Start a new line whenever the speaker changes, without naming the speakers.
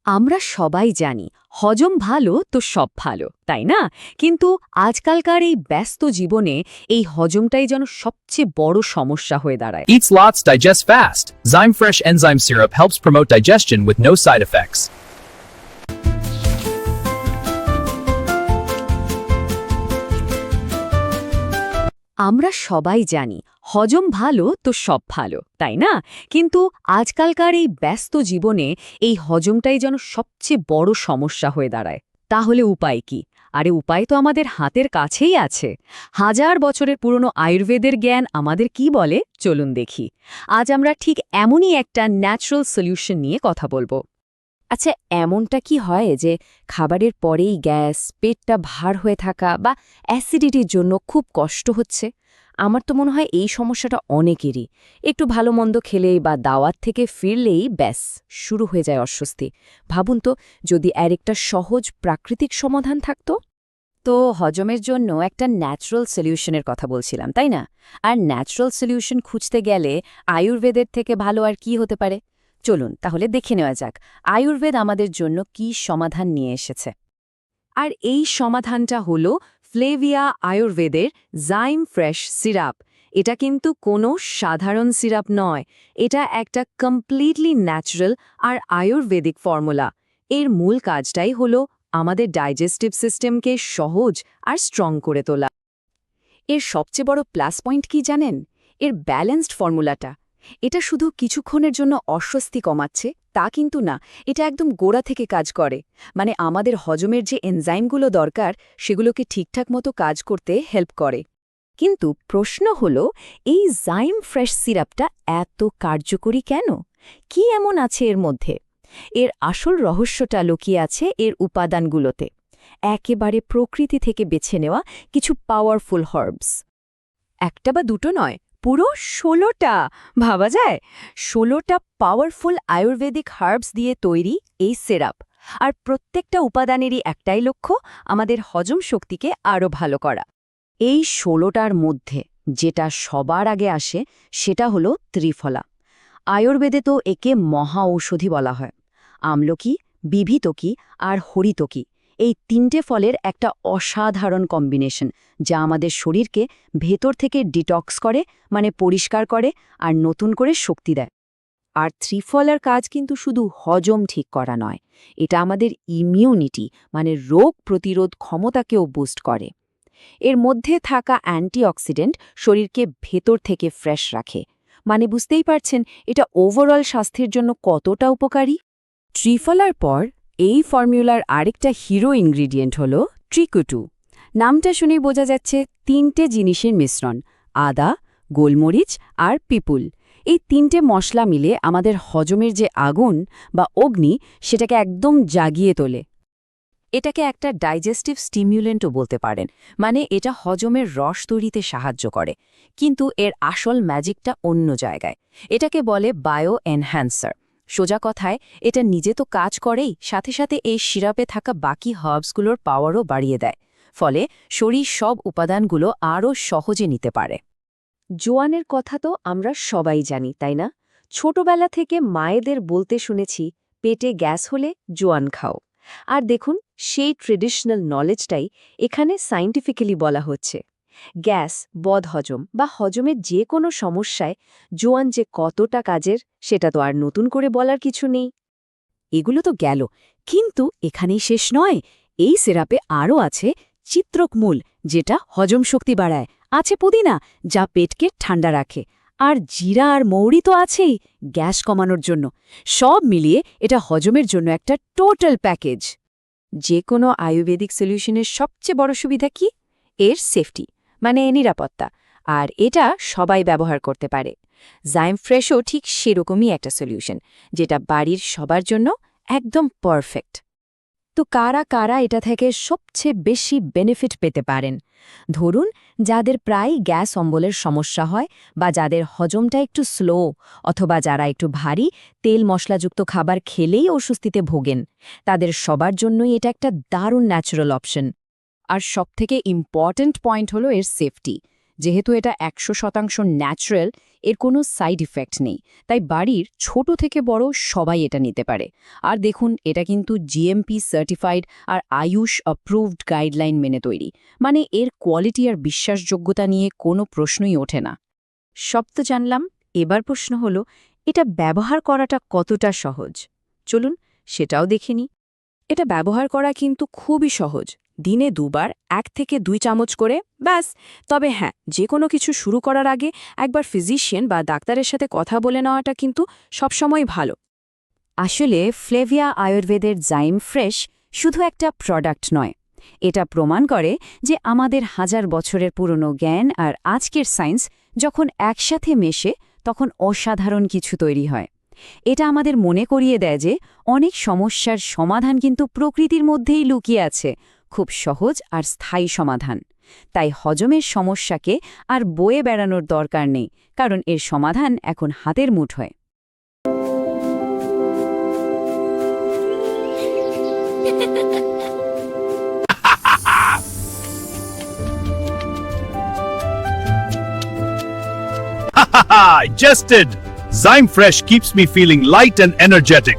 আমরা সবাই জানি হজম ভালো তো সব ভালো তাই না? কিন্তু আজকালকার এই ব্যস্ত জীবনে এই হজমটাই যেন সবচেয়ে বড় সমস্যা হয়ে দাঁড়ায়।
Eats lots, digests fast. Zyme Fresh enzyme syrup helps promote digestion with no side effects.
আমরা সবাই জানি হজম ভালো তো সব ভালো তাই না? কিন্তু আজকালকার এই ব্যস্ত জীবনে এই হজমটাই যেন সবচেয়ে বড় সমস্যা হয়ে দাঁড়ায়। তাহলে উপায় কি? আরে উপায় তো আমাদের হাতের কাছেই আছে। হাজার বছরের পুরনো আয়ুর্বেদের জ্ঞান আমাদের কি বলে চলুন দেখি। আজ আমরা ঠিক এমনই একটা ন্যাচারাল সলিউশন নিয়ে কথা বলবো। আচ্ছা, এমনটা কি হয় যে খাবারের পরেই গ্যাস, পেটটা ভার হয়ে থাকা বা অ্যাসিডিটির জন্য খুব কষ্ট হচ্ছে? আমার তো মনে হয় এই সমস্যাটা অনেকেরই। একটু ভালো মন্দ খেলেই বা দাওয়াত থেকে ফিরলেই ব্যাস শুরু হয়ে যায় অস্বস্তি। ভাবুন তো, যদি একটা সহজ প্রাকৃতিক সমাধান থাকতো। তো হজমের জন্য একটা ন্যাচারাল সলিউশনের কথা বলছিলাম, তাই না? আর ন্যাচারাল সলিউশন খুঁজতে গেলে আয়ুর্বেদের থেকে ভালো আর কি হতে পারে? চলুন তাহলে দেখে নেওয়া যাক আয়ুর্বেদ আমাদের জন্য কি সমাধান নিয়ে এসেছে। আর এই সমাধানটা হলো ফ্লেভিয়া আয়ুর্বেদের জাইম ফ্রেশ সিরাপ। এটা কিন্তু কোনো সাধারণ সিরাপ নয়, এটা একটা কমপ্লিটলি ন্যাচারাল আর আয়ুর্বেদিক ফর্মুলা। এর মূল কাজটাই হলো আমাদের ডাইজেস্টিভ সিস্টেমকে সহজ আর স্ট্রং করে তোলা। এর সবচেয়ে বড় প্লাস পয়েন্ট কি জানেন? এর ব্যালেন্সড ফর্মুলাটা। এটা শুধু কিছুক্ষণের জন্য অস্বস্তি কমাচ্ছে তা কিন্তু না, এটা একদম গোড়া থেকে কাজ করে। মানে আমাদের হজমের যে এনজাইমগুলো দরকার সেগুলোকে ঠিকঠাক মতো কাজ করতে হেল্প করে। কিন্তু প্রশ্ন হলো, এই জাইম ফ্রেশ সিরাপটা এত কার্যকরী কেন? কি এমন আছে এর মধ্যে? এর আসল রহস্যটা লুকিয়ে আছে এর উপাদানগুলোতে। একেবারে প্রকৃতি থেকে বেছে নেওয়া কিছু পাওয়ারফুল হার্বস। একটা বা দুটো নয়, পুরো ১৬টা। ভাবা যায়, ১৬টা পাওয়ারফুল আয়ুর্বেদিক হার্বস দিয়ে তৈরি এই সিরাপ। আর প্রত্যেকটা উপাদানেরই একটাই লক্ষ্য, আমাদের হজম শক্তিকে আরও ভালো করা। এই ১৬টার মধ্যে যেটা সবার আগে আসে সেটা হলো ত্রিফলা। আয়ুর্বেদে তো একে মহা ঔষধি বলা হয়। আমলকি, বিভীতকি আর হরিতকি, এই তিনটে ফলের একটা অসাধারণ কম্বিনেশন, যা আমাদের শরীরকে ভেতর থেকে ডিটক্স করে, মানে পরিষ্কার করে আর নতুন করে শক্তি দেয়। আর ত্রিফলার কাজ কিন্তু শুধু হজম ঠিক করা নয়, এটা আমাদের ইমিউনিটি মানে রোগ প্রতিরোধ ক্ষমতাকেও বুস্ট করে। এর মধ্যে থাকা অ্যান্টিঅক্সিডেন্ট শরীরকে ভেতর থেকে ফ্রেশ রাখে। মানে বুঝতেই পারছেন এটা ওভারঅল স্বাস্থ্যের জন্য কতটা উপকারী। ত্রিফলার পর এই ফর্মুলার আরেকটা হিরো ইনগ্রিডিয়েন্ট হল ট্রিকুটু। নামটা শুনেই বোঝা যাচ্ছে তিনটে জিনিসের মিশ্রণ: আদা, গোলমরিচ আর পিপুল। এই তিনটে মশলা মিলে আমাদের হজমের যে আগুন বা অগ্নি সেটাকে একদম জাগিয়ে তোলে। এটাকে একটা ডাইজেস্টিভ স্টিমুলেন্টও বলতে পারেন, মানে এটা হজমের রস তৈরিতে সাহায্য করে। কিন্তু এর আসল ম্যাজিকটা অন্য জায়গায়। এটাকে বলে বায়ো এনহ্যান্সার। সোজা কথায়, এটা নিজে তো কাজ করেই, সাথে সাথে এই সিরাপে থাকা বাকি হার্বসগুলোর পাওয়ারও বাড়িয়ে দেয়। ফলে শরীর সব উপাদানগুলো আরও সহজে নিতে পারে। জোয়ানের কথা তো আমরা সবাই জানি, তাই না? ছোটবেলা থেকে মায়েদের বলতে শুনেছি, পেটে গ্যাস হলে জোয়ান খাও। আর দেখুন, সেই ট্রেডিশনাল নলেজটাই এখানে সায়েন্টিফিক্যালি বলা হচ্ছে। গ্যাস, বদহজম বা হজমের যে কোনো সমস্যায় জোয়ান যে কতটা কাজের সেটা তো আর নতুন করে বলার কিছু নেই। এগুলো তো গেল, কিন্তু এখানেই শেষ নয়। এই সিরাপে আরও আছে চিত্রকমূল, যেটা হজম শক্তি বাড়ায়, আছে পুদিনা, যা পেটকে ঠান্ডা রাখে, আর জিরা আর মৌরি তো আছেই গ্যাস কমানোর জন্য। সব মিলিয়ে এটা হজমের জন্য একটা টোটাল প্যাকেজ। যে কোনো আয়ুর্বেদিক সলিউশনের সবচেয়ে বড় সুবিধা কি? এর সেফটি, মানে নিরাপত্তা। আর এটা সবাই ব্যবহার করতে পারে। জাইম ফ্রেশও ঠিক সেরকমই একটা সলিউশন, যেটা বাড়ির সবার জন্য একদম পারফেক্ট। তো কারা কারা এটা থেকে সবচেয়ে বেশি বেনিফিট পেতে পারেন? ধরুন, যাদের প্রায় গ্যাস অম্বলের সমস্যা হয়, বা যাদের হজমটা একটু স্লো, অথবা যারা একটু ভারী তেল মশলাযুক্ত খাবার খেলেই অস্বস্তিতে ভোগেন, তাদের সবার জন্যই এটা একটা দারুণ ন্যাচারাল অপশন। আর সবথেকে ইম্পর্ট্যান্ট পয়েন্ট হলো এর সেফটি। যেহেতু এটা 100% ন্যাচারাল, এর কোনো সাইড ইফেক্ট নেই, তাই বাড়ির ছোট থেকে বড় সবাই এটা নিতে পারে। আর দেখুন, এটা কিন্তু জিএমপি সার্টিফাইড আর আয়ুষ অ্যাপ্রুভড গাইডলাইন মেনে তৈরি, মানে এর কোয়ালিটি আর বিশ্বাসযোগ্যতা নিয়ে কোনো প্রশ্নই ওঠে না। সব তো জানলাম, এবার প্রশ্ন হলো এটা ব্যবহার করাটা কতটা সহজ। চলুন সেটাও দেখে নিই। এটা ব্যবহার করা কিন্তু খুবই সহজ। দিনে 2 বার 1 থেকে 2 চামচ করে, ব্যাস। তবে হ্যাঁ, যে কোনো কিছু শুরু করার আগে একবার ফিজিশিয়ান বা ডাক্তারের সাথে কথা বলে নেওয়াটা কিন্তু সবসময় ভালো। আসলে ফ্লেভিয়া আয়ুর্বেদের জাইম ফ্রেশ শুধু একটা প্রোডাক্ট নয়, এটা প্রমাণ করে যে আমাদের হাজার বছরের পুরনো জ্ঞান আর আজকের সায়েন্স যখন একসাথে মেশে তখন অসাধারণ কিছু তৈরি হয়। এটা আমাদের মনে করিয়ে দেয় যে অনেক সমস্যার সমাধান কিন্তু প্রকৃতির মধ্যেই লুকিয়ে আছে, খুব সহজ আর স্থায়ী সমাধান। তাই হজমের সমস্যাকে আর বয়ে বেড়ানোর দরকার নেই, কারণ এর সমাধান এখন হাতের মুঠোয়।
I just did. Zyme Fresh keeps me feeling light and energetic.